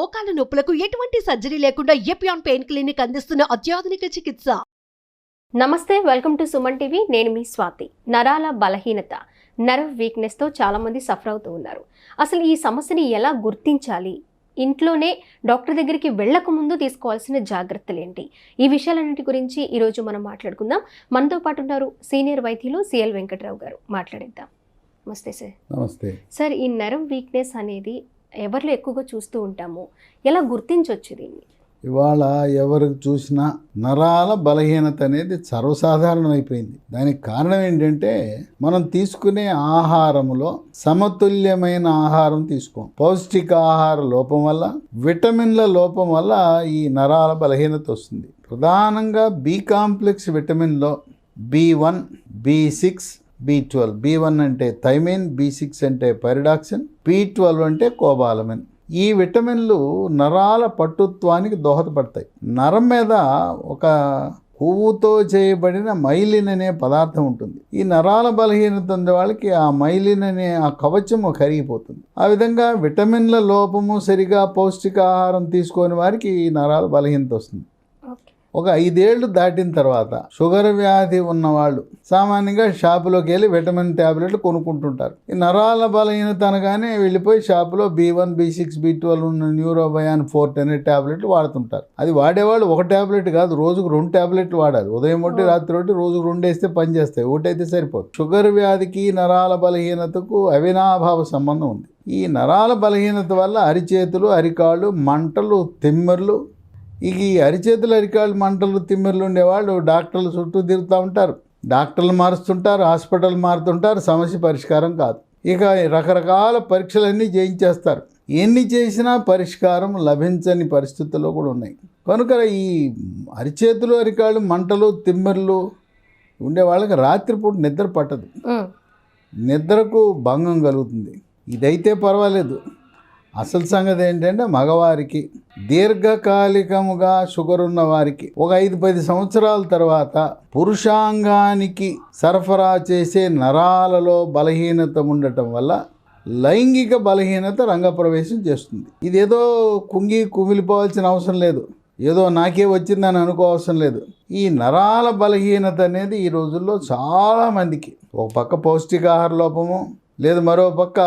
మోకాల నొప్పులకు ఎటువంటి సర్జరీ లేకుండా ఎపియాన్ పెయిన్ క్లినిక్ అందిస్తున్న అత్యాధునిక చికిత్స. నమస్తే, వెల్కమ్ టు సుమన్ టీవీ. నేను మీ స్వాతి. నరాల బలహీనత, నర్వ్ వీక్నెస్తో చాలామంది సఫర్ అవుతూ ఉన్నారు. అసలు ఈ సమస్యని ఎలా గుర్తించాలి, ఇంట్లోనే డాక్టర్ దగ్గరికి వెళ్ళక ముందు తీసుకోవాల్సిన జాగ్రత్తలు ఏంటి, ఈ విషయాలన్నింటి గురించి ఈరోజు మనం మాట్లాడుకుందాం. మనతో పాటు ఉన్నారు సీనియర్ వైద్యులు సిఎల్ వెంకట్రావు గారు. మాట్లాడేద్దాం. నమస్తే సార్. నమస్తే సార్, ఈ నర్వ్ వీక్నెస్ అనేది ఎవరిలో ఎక్కువగా చూస్తూ ఉంటాము, ఎలా గుర్తించవచ్చు దీన్ని? ఇవాళ ఎవరికి చూసినా నరాల బలహీనత అనేది సర్వసాధారణం అయిపోయింది. దానికి కారణం ఏంటంటే మనం తీసుకునే ఆహారంలో సమతుల్యమైన ఆహారం తీసుకోం. పౌష్టికాహార లోపం వల్ల, విటమిన్ల లోపం వల్ల ఈ నరాల బలహీనత వస్తుంది. ప్రధానంగా B complex విటమిన్లో B1, B6, B12. B1 అంటే థైమిన్, B6 అంటే పైరిడాక్సిన్, B12 అంటే కోబాలమిన్. ఈ విటమిన్లు నరాల పట్టుత్వానికి దోహదపడతాయి. నరం మీద ఒక కొవ్వుతో చేయబడిన మైలిన్ అనే పదార్థం ఉంటుంది. ఈ నరాల బలహీనత ఉన్న వాళ్ళకి ఆ మైలిన్ అనే ఆ కవచము కరిగిపోతుంది. ఆ విధంగా విటమిన్ల లోపము, సరిగా పౌష్టికాహారం తీసుకోని వారికి ఈ నరాల బలహీనత వస్తుంది. ఒక 5 ఏళ్ళు దాటిన తర్వాత షుగర్ వ్యాధి ఉన్నవాళ్ళు సామాన్యంగా షాపులోకి వెళ్ళి విటమిన్ ట్యాబ్లెట్లు కొనుక్కుంటుంటారు. ఈ నరాల బలహీనత అనగానే వెళ్ళిపోయి షాపులో B1, B6, B12 ఉన్న న్యూరోబయాన్ 4 అనే ట్యాబ్లెట్లు వాడుతుంటారు. అది వాడేవాళ్ళు ఒక ట్యాబ్లెట్ కాదు, రోజుకు 2 ట్యాబ్లెట్లు వాడాలి. ఉదయం ఒకటి, రాత్రి ఒకటి, రోజుకు 2 వేస్తే పనిచేస్తాయి. ఒకటైతే సరిపోదు. షుగర్ వ్యాధికి నరాల బలహీనతకు అవినాభావ సంబంధం ఉంది. ఈ నరాల బలహీనత వల్ల అరిచేతులు, అరికాళ్ళు మంటలు, తిమ్మెర్లు. ఈ అరిచేతులు, అరికాళ్ళు మంటలు, తిమ్మెర్లు ఉండేవాళ్ళు డాక్టర్లు చుట్టూ తిరుగుతూ ఉంటారు. డాక్టర్లు మారుస్తుంటారు, హాస్పిటల్ మారుతుంటారు, సమస్య పరిష్కారం కాదు. ఇక రకరకాల పరీక్షలన్నీ చేయించేస్తారు. ఎన్ని చేసినా పరిష్కారం లభించని పరిస్థితుల్లో కూడా ఉన్నాయి. కనుక ఈ అరిచేతులు, అరికాళ్ళు మంటలు, తిమ్మెర్లు ఉండే వాళ్ళకి రాత్రిపూట నిద్ర పట్టదు, నిద్రకు భంగం కలుగుతుంది. ఇదైతే పర్వాలేదు. అసలు సంగతి ఏంటంటే మగవారికి, దీర్ఘకాలికముగా షుగర్ ఉన్న వారికి ఒక 5-10 సంవత్సరాల తర్వాత పురుషాంగానికి సరఫరా చేసే నరాలలో బలహీనత ఉండటం వల్ల లైంగిక బలహీనత రంగప్రవేశం చేస్తుంది. ఇదేదో కుమిలిపోవాల్సిన అవసరం లేదు, ఏదో నాకే వచ్చిందని అనుకోవసరం లేదు. ఈ నరాల బలహీనత అనేది ఈ రోజుల్లో చాలామందికి ఒక పక్క పౌష్టికాహార లోపము, లేదు మరో పక్క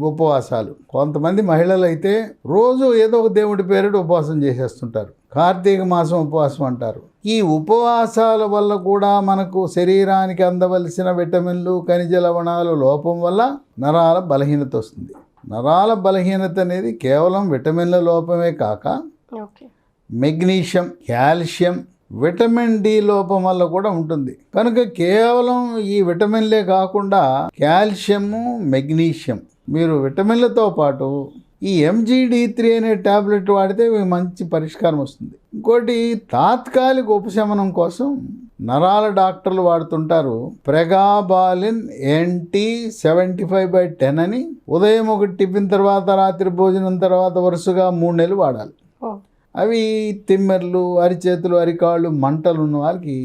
ఉపవాసాలు. కొంతమంది మహిళలు అయితే రోజు ఏదో ఒక దేవుడి పేరుడు ఉపవాసం చేసేస్తుంటారు. కార్తీక మాసం ఉపవాసం అంటారు. ఈ ఉపవాసాల వల్ల కూడా మనకు శరీరానికి అందవలసిన విటమిన్లు, ఖనిజ లవణాలు లోపం వల్ల నరాల బలహీనత వస్తుంది. నరాల బలహీనత అనేది కేవలం విటమిన్ల లోపమే కాక మెగ్నీషియం, కాల్షియం, విటమిన్ డి లోపం వల్ల కూడా ఉంటుంది. కనుక కేవలం ఈ విటమిన్లే కాకుండా కాల్షియము, మెగ్నీషియం, మీరు విటమిన్లతో పాటు ఈ MGD3 అనే ట్యాబ్లెట్ వాడితే మంచి పరిష్కారం వస్తుంది. ఇంకోటి తాత్కాలిక ఉపశమనం కోసం నరాల డాక్టర్లు వాడుతుంటారు ప్రెగాబాలిన్ NT 75/10 అని. ఉదయం ఒకటి టిఫిన్ తర్వాత, రాత్రి భోజనం తర్వాత వరుసగా 3 నెలలు వాడాలి. అవి తిమ్మెర్లు, అరిచేతులు, అరికాళ్ళు మంటలు ఉన్న వారికి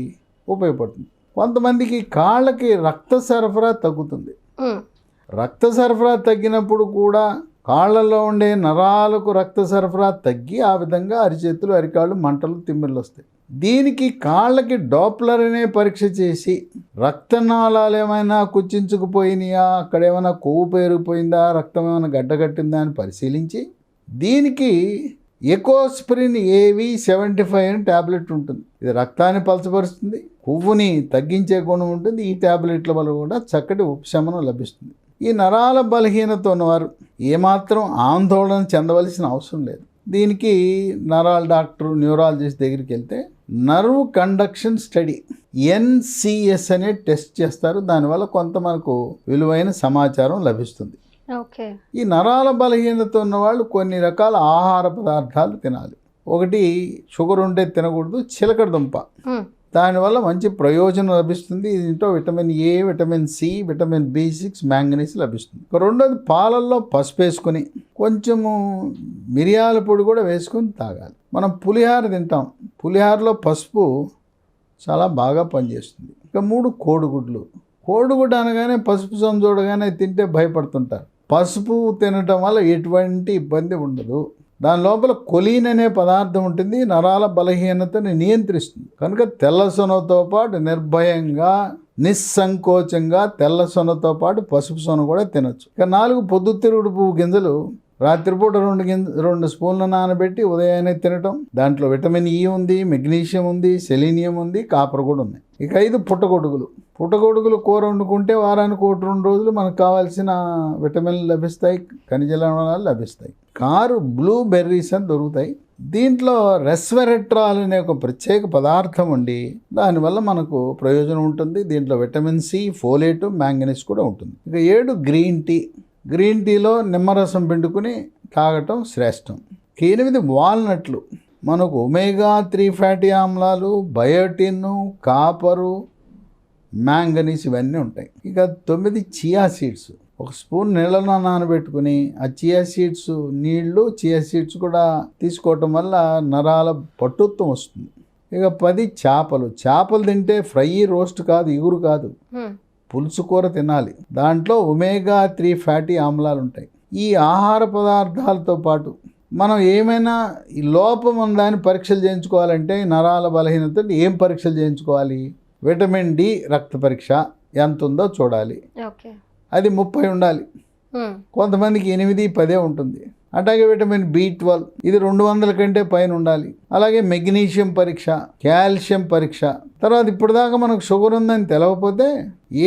ఉపయోగపడుతుంది. కొంతమందికి కాళ్ళకి రక్త సరఫరా తగ్గుతుంది. రక్త సరఫరా తగ్గినప్పుడు కూడా కాళ్ళలో ఉండే నరాలకు రక్త సరఫరా తగ్గి ఆ విధంగా అరిచేతులు, అరికాళ్ళు మంటలు, తిమ్మెర్లు వస్తాయి. దీనికి కాళ్ళకి డాప్లర్ అనే పరీక్ష చేసి రక్తనాళాలు ఏమైనా కుచించుకుపోయినాయా, అక్కడ ఏమైనా కొవ్వు పేరుకుపోయిందా, రక్తం ఏమైనా గడ్డగట్టిందా అని పరిశీలించి దీనికి ఎకోస్ప్రిన్ AV 75 అని ట్యాబ్లెట్ ఉంటుంది. ఇది రక్తాన్ని పలచపరుస్తుంది, కొవ్వుని తగ్గించే గుణం ఉంటుంది. ఈ ట్యాబ్లెట్ల వల్ల కూడా చక్కటి ఉపశమనం లభిస్తుంది. ఈ నరాల బలహీనత ఉన్నవారు ఏమాత్రం ఆందోళన చెందవలసిన అవసరం లేదు. దీనికి నరాల డాక్టర్, న్యూరాలజిస్ట్ దగ్గరికి వెళ్తే నర్వ్ కండక్షన్ స్టడీ NCS అనే టెస్ట్ చేస్తారు. దానివల్ల కొంత మనకు విలువైన సమాచారం లభిస్తుంది. ఈ నరాల బలహీనత ఉన్న వాళ్ళు కొన్ని రకాల ఆహార పదార్థాలు తినాలి. ఒకటి, షుగర్ ఉంటే తినకూడదు, చిలకడ దుంప. దానివల్ల మంచి ప్రయోజనం లభిస్తుంది. దీంట్లో vitamin A, vitamin C, vitamin B6, manganese లభిస్తుంది. రెండోది, పాలల్లో పసుపు వేసుకొని కొంచెము మిరియాల పొడి కూడా వేసుకొని తాగాలి. మనం పులిహార తింటాం, పులిహారలో పసుపు చాలా బాగా పనిచేస్తుంది. ఇక 3, కోడిగుడ్లు. కోడిగుడ్డు అనగానే పసుపు సంజోడగానే తింటే భయపడుతుంటారు. పసుపు తినటం వల్ల ఎటువంటి ఇబ్బంది ఉండదు. దాని లోపల కొలీన్ అనే పదార్థం ఉంటుంది, నరాల బలహీనతని నియంత్రిస్తుంది. కనుక తెల్ల సొనతో పాటు నిర్భయంగా నిస్సంకోచంగా తెల్ల సొనతో పాటు పసుపు సొన కూడా తినొచ్చు. ఇక 4 పొద్దుతిరుగుడు పువ్వు గింజలు రాత్రిపూట 2 స్పూన్లు నానబెట్టి ఉదయాన్నే తినటం. దాంట్లో విటమిన్ ఈ ఉంది, మెగ్నీషియం ఉంది, సెలీనియం ఉంది, కాపర్ కూడా ఉన్నాయి. ఇక 5 పుట్టగొడుగులు కూర వండుకుంటే వారానికి 1-2 రోజులు మనకు కావాల్సిన విటమిన్లు లభిస్తాయి, ఖనిజ లవణాలు లభిస్తాయి. 6 బ్లూబెర్రీస్ అని దొరుకుతాయి. దీంట్లో రెస్వెరట్రాల్ అనే ఒక ప్రత్యేక పదార్థం ఉండి దానివల్ల మనకు ప్రయోజనం ఉంటుంది. దీంట్లో విటమిన్ సి, ఫోలేటు, మ్యాంగనీస్ కూడా ఉంటుంది. ఇక 7 గ్రీన్ టీలో నిమ్మరసం పిండుకుని తాగటం శ్రేష్టం. 8 వాల్నట్లు. మనకు ఒమేగా 3 ఫ్యాటీ ఆమ్లాలు, బయోటిన్, కాపరు, మ్యాంగనీస్ ఇవన్నీ ఉంటాయి. ఇక 9 చియా సీడ్స్. 1 స్పూన్ నీళ్ళలో నానబెట్టుకుని ఆ చియా సీడ్స్ కూడా తీసుకోవటం వల్ల నరాల పటుత్వం వస్తుంది. ఇక 10 చేపలు తింటే ఫ్రై, రోస్ట్ కాదు, ఇగురు కాదు, పులుసు కూర తినాలి. దాంట్లో ఒమేగా 3 ఫ్యాటీ ఆమ్లాలు ఉంటాయి. ఈ ఆహార పదార్థాలతో పాటు మనం ఏమైనా ఈ లోపం ఉందని పరీక్షలు చేయించుకోవాలంటే నరాల బలహీనత ఏం పరీక్షలు చేయించుకోవాలి? విటమిన్ డి రక్త పరీక్ష ఎంత ఉందో చూడాలి. అది 30 ఉండాలి. కొంతమందికి 8-10 ఉంటుంది. అట్లాగే విటమిన్ B12 ఇది 200 కంటే పైన ఉండాలి. అలాగే మెగ్నీషియం పరీక్ష, కాల్షియం పరీక్ష. తర్వాత ఇప్పటిదాకా మనకు షుగర్ ఉందని తెలవకపోతే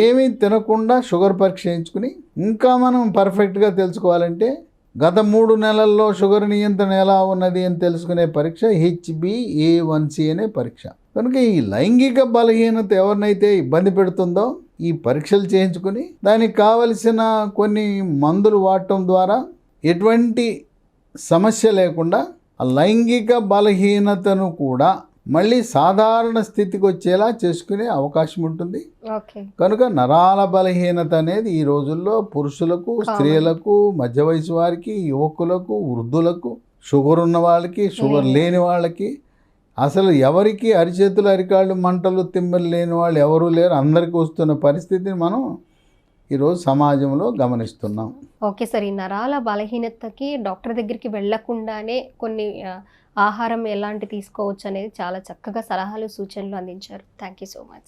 ఏమీ తినకుండా షుగర్ పరీక్ష చేయించుకుని ఇంకా మనం పర్ఫెక్ట్గా తెలుసుకోవాలంటే గత 3 నెలల్లో షుగర్ నియంత్రణ ఎలా ఉన్నది అని తెలుసుకునే పరీక్ష HbA1c అనే పరీక్ష. కనుక ఈ లైంగిక బలహీనత ఎవరినైతే ఇబ్బంది పెడుతుందో ఈ పరీక్షలు చేయించుకుని దానికి కావలసిన కొన్ని మందులు వాడటం ద్వారా ఎటువంటి సమస్య లేకుండా ఆ లైంగిక బలహీనతను కూడా మళ్ళీ సాధారణ స్థితికి వచ్చేలా చేసుకునే అవకాశం ఉంటుంది. కనుక నరాల బలహీనత అనేది ఈ రోజుల్లో పురుషులకు, స్త్రీలకు, మధ్య వయసు వారికి, యువకులకు, వృద్ధులకు, షుగర్ ఉన్న వాళ్ళకి, షుగర్ లేని వాళ్ళకి, అసలు ఎవరికి అరిచేతులు, అరికాళ్ళు మంటలు, తిమ్మెలు లేని వాళ్ళు ఎవరూ లేరు. అందరికీ వస్తున్న పరిస్థితిని మనం ఈరోజు సమాజంలో గమనిస్తున్నాం. ఓకే సార్, ఈ నరాల బలహీనతకి డాక్టర్ దగ్గరికి వెళ్లకుండానే కొన్ని ఆహారం ఎలాంటి తీసుకోవచ్చు అనేది చాలా చక్కగా సలహాలు, సూచనలు అందించారు. Thank you so much.